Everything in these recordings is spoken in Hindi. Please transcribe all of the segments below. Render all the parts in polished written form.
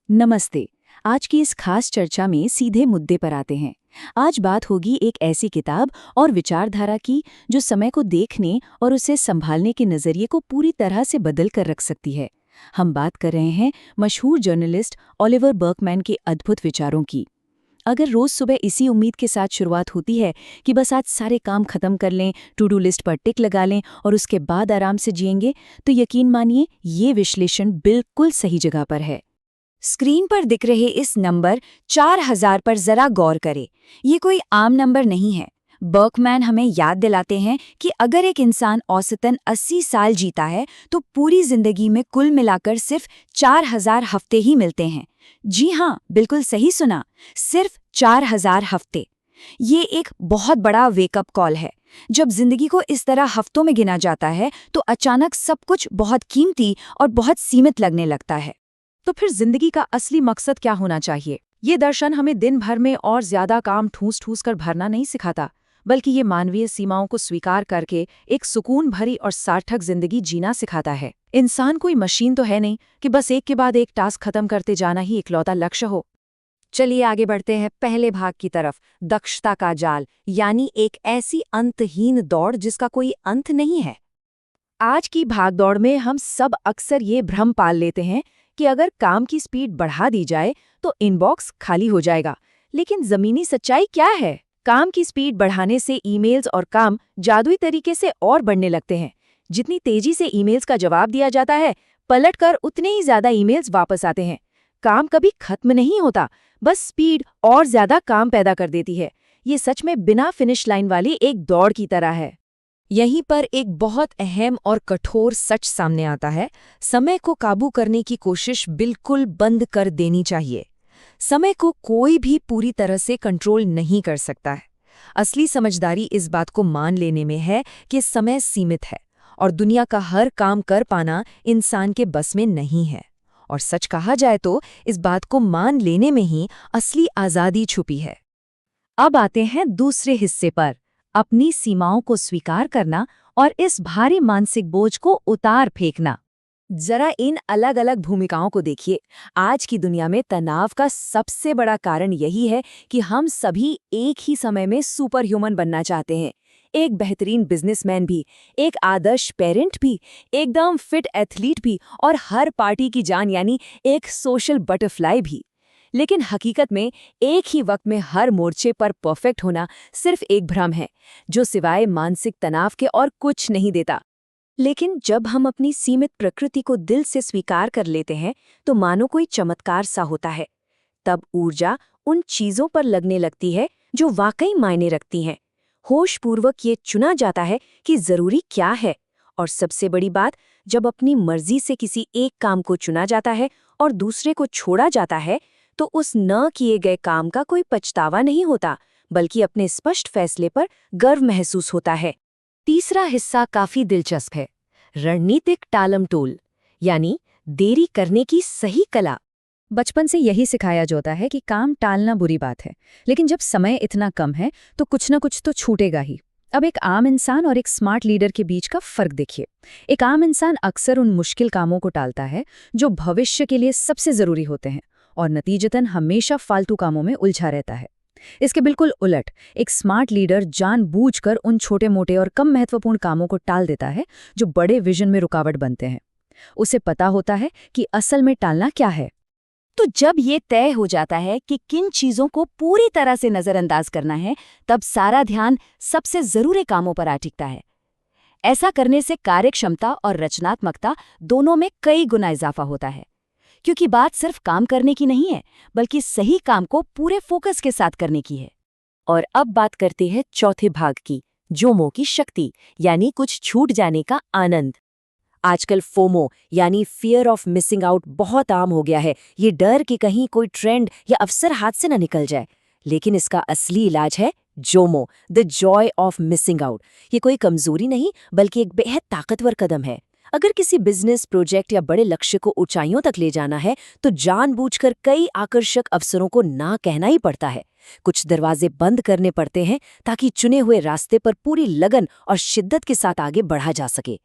नमस्ते। आज की इस खास चर्चा में सीधे मुद्दे पर आते हैं। आज बात होगी एक ऐसी किताब और विचारधारा की जो समय को देखने और उसे संभालने के नजरिए को पूरी तरह से बदल कर रख सकती है। हम बात कर रहे हैं मशहूर जर्नलिस्ट ओलिवर बर्कमैन के अद्भुत विचारों की। अगर रोज सुबह इसी उम्मीद के साथ शुरुआत होती है कि बस आज सारे काम खत्म कर लें, टू डू लिस्ट पर टिक लगा लें और उसके बाद आराम से जिएंगे, तो यकीन मानिए ये विश्लेषण बिल्कुल सही जगह पर है। स्क्रीन पर दिख रहे इस नंबर 4000 पर जरा गौर करें। ये कोई आम नंबर नहीं है। बर्कमैन हमें याद दिलाते हैं कि अगर एक इंसान औसतन 80 साल जीता है तो पूरी जिंदगी में कुल मिलाकर सिर्फ 4000 हफ्ते ही मिलते हैं। जी हाँ, बिल्कुल सही सुना, सिर्फ 4000 हफ्ते। ये एक बहुत बड़ा वेकअप कॉल है। जब जिंदगी को इस तरह हफ्तों में गिना जाता है तो अचानक सब कुछ बहुत कीमती और बहुत सीमित लगने लगता है। तो फिर जिंदगी का असली मकसद क्या होना चाहिए? ये दर्शन हमें दिन भर में और ज्यादा काम ठूस ठूस कर भरना नहीं सिखाता, बल्कि ये मानवीय सीमाओं को स्वीकार करके एक सुकून भरी और सार्थक जिंदगी जीना सिखाता है। इंसान कोई मशीन तो है नहीं कि बस एक के बाद एक टास्क खत्म करते जाना ही इकलौता लक्ष्य हो। चलिए आगे बढ़ते हैं पहले भाग की तरफ, दक्षता का जाल, यानी एक ऐसी अंतहीन दौड़ जिसका कोई अंत नहीं है। आज की भागदौड़ में हम सब अक्सर ये भ्रम पाल लेते हैं कि अगर काम की स्पीड बढ़ा दी जाए तो इनबॉक्स खाली हो जाएगा। लेकिन जमीनी सच्चाई क्या है? काम की स्पीड बढ़ाने से ईमेल्स और काम जादुई तरीके से और बढ़ने लगते हैं। जितनी तेजी से ईमेल्स का जवाब दिया जाता है, पलटकर उतने ही ज्यादा ईमेल्स वापस आते हैं। काम कभी खत्म नहीं होता, बस स्पीड और ज्यादा काम पैदा कर देती है। ये सच में बिना फिनिश लाइन वाली एक दौड़ की तरह है। यहीं पर एक बहुत अहम और कठोर सच सामने आता है। समय को काबू करने की कोशिश बिल्कुल बंद कर देनी चाहिए। समय को कोई भी पूरी तरह से कंट्रोल नहीं कर सकता है। असली समझदारी इस बात को मान लेने में है कि समय सीमित है और दुनिया का हर काम कर पाना इंसान के बस में नहीं है। और सच कहा जाए तो इस बात को मान लेने में ही असली आज़ादी छुपी है। अब आते हैं दूसरे हिस्से पर, अपनी सीमाओं को स्वीकार करना और इस भारी मानसिक बोझ को उतार फेंकना। जरा इन अलग अलग भूमिकाओं को देखिए। आज की दुनिया में तनाव का सबसे बड़ा कारण यही है कि हम सभी एक ही समय में सुपर ह्यूमन बनना चाहते हैं। एक बेहतरीन बिजनेसमैन भी, एक आदर्श पेरेंट भी, एकदम फिट एथलीट भी और हर पार्टी की जान यानी एक सोशल बटरफ्लाई भी। लेकिन हकीकत में एक ही वक्त में हर मोर्चे पर परफेक्ट होना सिर्फ एक भ्रम है, जो सिवाय मानसिक तनाव के और कुछ नहीं देता। लेकिन जब हम अपनी सीमित प्रकृति को दिल से स्वीकार कर लेते हैं तो मानो कोई चमत्कार सा होता है। तब ऊर्जा उन चीजों पर लगने लगती है जो वाकई मायने रखती हैं। होशपूर्वक ये चुना जाता है कि जरूरी क्या है। और सबसे बड़ी बात, जब अपनी मर्जी से किसी एक काम को चुना जाता है और दूसरे को छोड़ा जाता है, तो उस न किए गए काम का कोई पछतावा नहीं होता, बल्कि अपने स्पष्ट फैसले पर गर्व महसूस होता है। तीसरा हिस्सा काफी दिलचस्प है, रणनीतिक टालमटोल, यानी देरी करने की सही कला। बचपन से यही सिखाया जाता है कि काम टालना बुरी बात है, लेकिन जब समय इतना कम है तो कुछ न कुछ तो छूटेगा ही। अब एक आम इंसान और एक स्मार्ट लीडर के बीच का फर्क देखिए। एक आम इंसान अक्सर उन मुश्किल कामों को टालता है जो भविष्य के लिए सबसे जरूरी होते हैं और नतीजतन हमेशा फालतू कामों में उलझा रहता है। इसके बिल्कुल उलट, एक स्मार्ट लीडर जानबूझकर उन छोटे मोटे और कम महत्वपूर्ण कामों को टाल देता है जो बड़े विजन में रुकावट बनते हैं। उसे पता होता है कि असल में टालना क्या है। तो जब ये तय हो जाता है कि किन चीजों को पूरी तरह से नजरअंदाज करना है, तब सारा ध्यान सबसे जरूरी कामों पर आ टिकता है। ऐसा करने से कार्यक्षमता और रचनात्मकता दोनों में कई गुना इजाफा होता है, क्योंकि बात सिर्फ काम करने की नहीं है, बल्कि सही काम को पूरे फोकस के साथ करने की है। और अब बात करते हैं चौथे भाग की, जोमो की शक्ति, यानी कुछ छूट जाने का आनंद। आजकल फोमो यानी फियर ऑफ मिसिंग आउट बहुत आम हो गया है। ये डर कि कहीं कोई ट्रेंड या अवसर हाथ से न निकल जाए। लेकिन इसका असली इलाज है Jomo, the Joy of missing out. ये कोई कमजोरी नहीं, बल्कि एक बेहद ताकतवर कदम है। अगर किसी बिजनेस प्रोजेक्ट या बड़े लक्ष्य को ऊंचाइयों तक ले जाना है तो जानबूझकर कई आकर्षक अवसरों को ना कहना ही पड़ता है। कुछ दरवाजे बंद करने पड़ते हैं ताकि चुने हुए रास्ते पर पूरी लगन और शिद्दत के साथ आगे बढ़ा जा सके।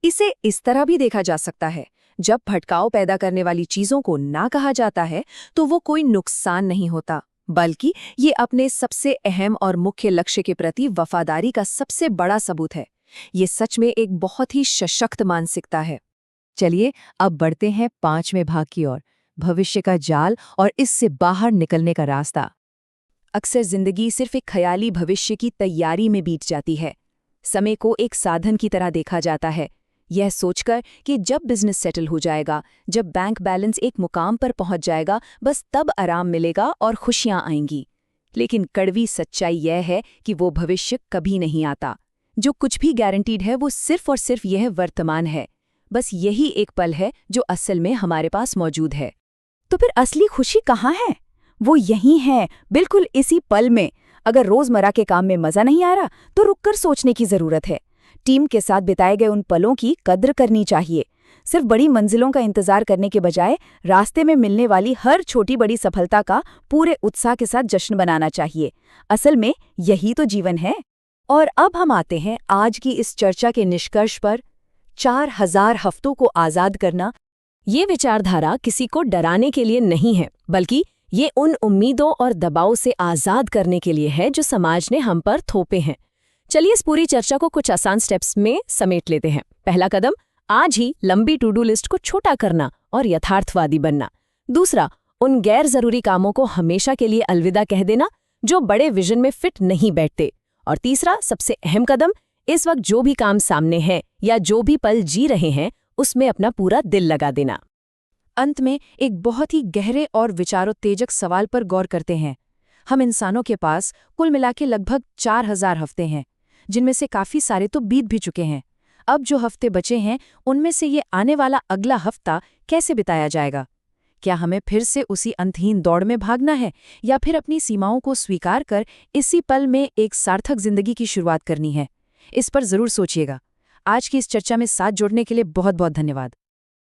इसे इस तरह भी देखा जा सकता है, जब भटकाव पैदा करने वाली चीजों को ना कहा जाता है तो वो कोई नुकसान नहीं होता, बल्कि ये अपने सबसे अहम और मुख्य लक्ष्य के प्रति वफादारी का सबसे बड़ा सबूत है। ये सच में एक बहुत ही सशक्त मानसिकता है। चलिए अब बढ़ते हैं 5वें भाग की ओर, भविष्य का जाल और इससे बाहर निकलने का रास्ता। अक्सर जिंदगी सिर्फ एक ख्याली भविष्य की तैयारी में बीत जाती है। समय को एक साधन की तरह देखा जाता है, यह सोचकर कि जब बिजनेस सेटल हो जाएगा, जब बैंक बैलेंस एक मुकाम पर पहुंच जाएगा, बस तब आराम मिलेगा और खुशियां आएंगी। लेकिन कड़वी सच्चाई यह है कि वो भविष्य कभी नहीं आता। जो कुछ भी गारंटीड है वो सिर्फ और सिर्फ यह वर्तमान है। बस यही एक पल है जो असल में हमारे पास मौजूद है। तो फिर असली खुशी कहाँ है? वो यही है, बिल्कुल इसी पल में। अगर रोजमर्रा के काम में मजा नहीं आ रहा तो रुककर सोचने की जरूरत है। टीम के साथ बिताए गए उन पलों की कद्र करनी चाहिए। सिर्फ बड़ी मंजिलों का इंतजार करने के बजाय रास्ते में मिलने वाली हर छोटी बड़ी सफलता का पूरे उत्साह के साथ जश्न बनाना चाहिए। असल में यही तो जीवन है। और अब हम आते हैं आज की इस चर्चा के निष्कर्ष पर। 4000 हफ्तों को आजाद करना, ये विचारधारा किसी को डराने के लिए नहीं है, बल्कि ये उन उम्मीदों और दबाव से आजाद करने के लिए है जो समाज ने हम पर थोपे हैं। चलिए इस पूरी चर्चा को कुछ आसान स्टेप्स में समेट लेते हैं। पहला कदम, आज ही लंबी टू डू लिस्ट को छोटा करना और यथार्थवादी बनना। दूसरा, उन गैर जरूरी कामों को हमेशा के लिए अलविदा कह देना जो बड़े विजन में फिट नहीं बैठते। और तीसरा, सबसे अहम कदम, इस वक्त जो भी काम सामने है या जो भी पल जी रहे हैं उसमें अपना पूरा दिल लगा देना। अंत में एक बहुत ही गहरे और विचारोत्तेजक सवाल पर गौर करते हैं। हम इंसानों के पास कुल मिला के लगभग 4000 हफ्ते हैं, जिनमें से काफ़ी सारे तो बीत भी चुके हैं। अब जो हफ्ते बचे हैं उनमें से ये आने वाला अगला हफ्ता कैसे बिताया जाएगा? क्या हमें फिर से उसी अंतहीन दौड़ में भागना है, या फिर अपनी सीमाओं को स्वीकार कर इसी पल में एक सार्थक जिंदगी की शुरुआत करनी है? इस पर जरूर सोचिएगा। आज की इस चर्चा में साथ जोड़ने के लिए बहुत बहुत धन्यवाद।